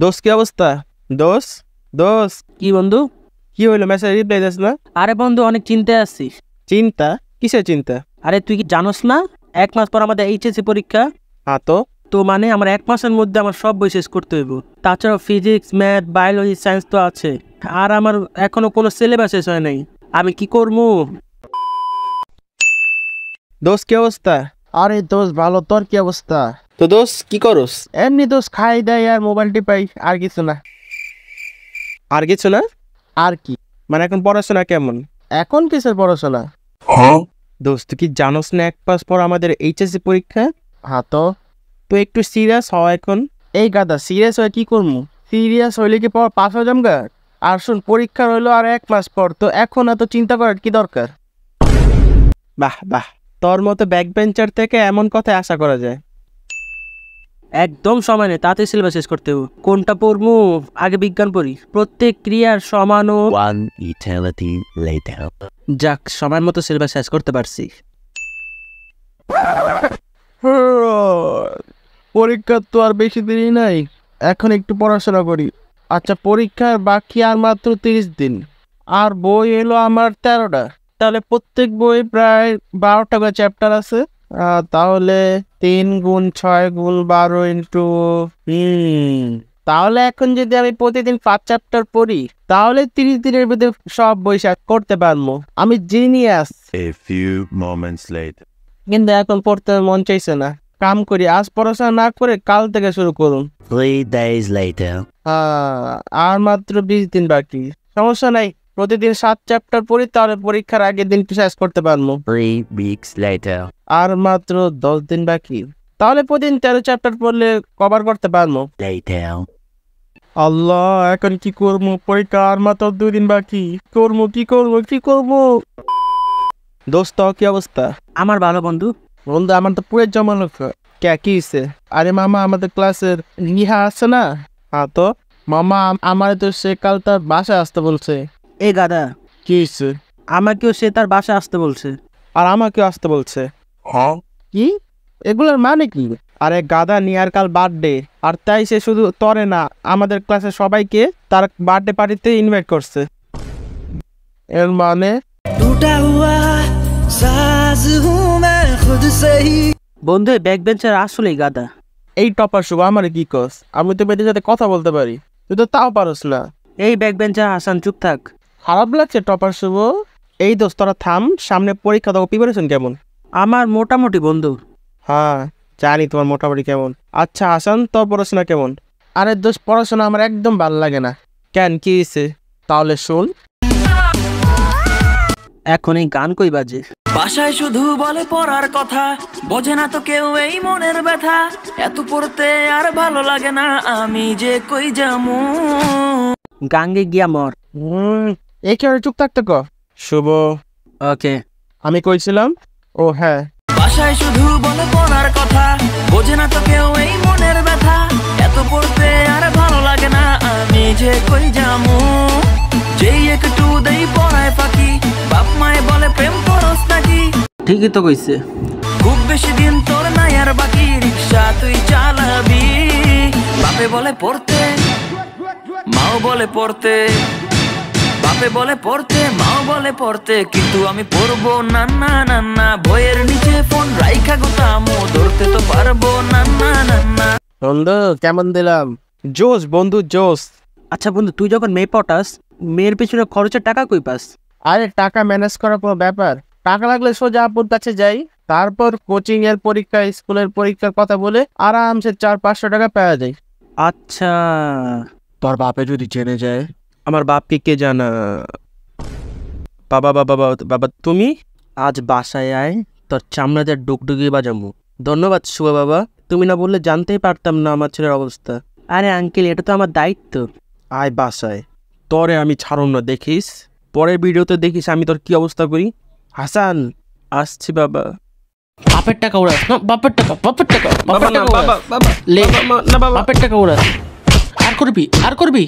দোস্ত কি অবস্থা? দোস্ত দোস্ত কি বন্ধু? কি হইলো, মেসেজ রিপ্লাই দিস না? আরে বন্ধু, অনেক চিন্তায় আছি। চিন্তা? কিসের চিন্তা? আরে তুই কি জানোস না, 1 মাস পর আমাদের এইচএসসি পরীক্ষা। হ্যাঁ তো তো মানে আমার 1 মাসের মধ্যে আমার সব বই শেষ করতে হইব। তাছাড়াও ফিজিক্স, ম্যাথ, বায়োলজি, সায়েন্স তো আছে। আর আমার এখনো কোনো সিলেবাস শেষ হয় নাই। আমি কি করবো? দোস্ত কি অবস্থা? আরে দোস্ত ভালো, তোর কি অবস্থা? তো দোস্ত কি করস? এমনি দোস্ত খাই দেয় আর মোবাইল টিপাই, আর কিছু না। আর কিছু না? আর কি মানে এখন পড়াশোনা কেমন? এখন কিসের পড়াশোনা? দোস্ত তুই কি জানোস না 1 মাস পর আমাদের এইচএসসি পরীক্ষা? হ্যাঁ তো তো একটু সিরিয়াস হওয়া এখন। এই গাদা সিরিয়াস হয়ে কি করবো? সিরিয়াস হইলে কি পর পাস হয়ে যামগা? আর শুন, পরীক্ষা রইলো আর 1 মাস পর, তো এখন এত চিন্তা করার কি দরকার? বাহ বাহ, তোর মতো ব্যাক বেঞ্চার থেকে এমন কথা আশা করা যায়। একদম সময় নেই, তাড়াতাড়ি সিলেবাস শেষ করতে হইব। কোনটা পড়বো? আগে বিজ্ঞান পড়ি। প্রত্যেক ক্রিয়ার সমান ও One eternity later. যাক, সময় মতো সিলেবাস শেষ করতে পারছি। পরীক্ষার তো আর বেশি দেরি নাই, এখন একটু পড়াশোনা করি। আচ্ছা, পরীক্ষার বাকি আর মাত্র 30 দিন, আর বই এলো আমার 13টা। তাহলে প্রত্যেক বই প্রায় 12টা করে চ্যাপ্টার আছে। তাহলে 3 গুণ 6 গুণ 12 ইন্টু তাহলে এখন যদি আমি প্রতিদিন 5 চ্যাপ্টার পড়ি, তাহলে 30 দিনের মধ্যে সব বই শেষ করতে পারবো। আমি genius. A few moments later. কিন্তু এখন পড়তে মন চাইছে না। কাম করি, আজ পড়াশোনা না করে কাল থেকে শুরু করুন। 3 days later. আর মাত্র 20 দিন বাকি। সমস্যা নাই, প্রতিদিন 7 চ্যাপ্টার পড়ি, তাহলে পরীক্ষার আগের দিন শেষ করতে পারবো। 3 weeks later. আর মাত্র 10 দিন বাকি, তাহলে প্রতিদিন 13 চ্যাপ্টার পড়লে কভার করতে পারবো। Later. আল্লাহ, এখন কি করবো? পরীক্ষা আর মাত্র 2 দিন বাকি। কি করবো? দোস্ত তোর কি অবস্থা? আমার ভালো বন্ধু। বন্ধু, আমার তো পুরো জমানো। কে কি হইছে? আরে মামা, আমাদের ক্লাসের নিহা আছে না? হ্যাঁ তো মামা আমার তো সে কাল তার বাসায় আসতে বলছে। এ গাদা, কি হয়েছে? আমাকেও সে তার বাসায় আসতে বলছে। আর আমাকেও আসতে বলছে। কি? এগুলোর মানে কি? আরে গাদা, নিয়ার কাল বার্থডে, আর তাই সে শুধু তরে না, আমাদের ক্লাসের সবাইকে তার বার্থডে পার্টিতে ইনভাইট করছে। এর মানে? বন্ধু, ব্যাক বেঞ্চার আসলেই গাদা। এই টপার শুভ আমার কি কস? আমি তো মেয়েদের সাথে কথা বলতে পারি, তুই তো তাও পারস না। এই ব্যাক বেঞ্চার হাসান, চুপ থাক। খারাপ লাগছে টপার শুভ? এই দোস্ত তোরা থাম, সামনে পরীক্ষা, তো প্রিপারেশন কেমন? আমার মোটামুটি বন্ধু। হ্যাঁ জানি তোমার মোটামুটি কেমন। আচ্ছা হাসান, তোর পড়াশোনা কেমন? আরে দোস্ত, পড়াশোনা আমার একদম ভালো লাগে না। কেন, কি হয়েছে? তাহলে শোন। এখন এই গান কই বাজে? বাসায় শুধু বলে পড়ার কথা, বোঝে না তো কেউ এই মনের ব্যথা। এত পড়তে আর ভালো লাগে না, আমি যে কই যামু। গাঙ্গে গিয়া মর। এই কি চুপ থাকতে ক। শুভ, ওকে। আমি কইছিলাম, ও হ্যাঁ। বাসায় শুধু বলে পড়ার কথা, বোঝে না তো কেউ এই মনের ব্যথা। এত পড়তে আর ভালো লাগে না, আমি যে কই যামু। যেই একটু দেই পড়ায় ফাঁকি, বাপ মায়ে বলে প্রেম করস নাকি। ঠিকই তো কইছে। খুব বেশি দিন তোর নাই আর বাকি, রিক্সা তুই চালাবি। বাপে বলে পড়তে, মাও বলে পড়তে। বাপে বলে পড়তে, মাও বলে পড়তে, কিন্তু আমি পড়বো না না না না। বইয়ের নিচে ফোন রাইখা গোতামো, ধরতে তো পারবো না না না না। বন্ধু কেমন দিলাম? জোস বন্ধু জোস। আচ্ছা বন্ধু, তুই যখন মেয়ে পটাস, মেয়ের পিছনে খরচের টাকা কই পাস? আরে টাকা ম্যানেজ করার কোনো ব্যাপার? টাকা লাগলে সোজা আপুর কাছে যাই, তারপর কোচিং এর পরীক্ষা, স্কুলের পরীক্ষার কথা বলে আরামসে 400-500 টাকা পাওয়া যায়। আচ্ছা, তোর বাপে যদি জেনে যায়? আমার বাপকে কে জানা। বাবা বাবা বাবা বাবা, তুমি আজ বাসায় আয়, তোর চামড়াদের ডুগডুগি বাজামু। ধন্যবাদ শুভ বাবা, তুমি না বললে জানতেই পারতাম না আমার ছেলের অবস্থা। আরে আঙ্কেল, এটা তো আমার দায়িত্ব। আয় বাসায়, তরে আমি ছাড়ুন না, দেখিস পরের ভিডিওতে, দেখিস আমি তোর কি অবস্থা করি। হাসান, আসছি বাবা। বাপের টাকা উড়াস না, বাপের টাকা, বাপের টাকা, বাপের টাকা উড়াস। বাবা লে, না বাবা, বাপের টাকা উড়াস। আর করবি?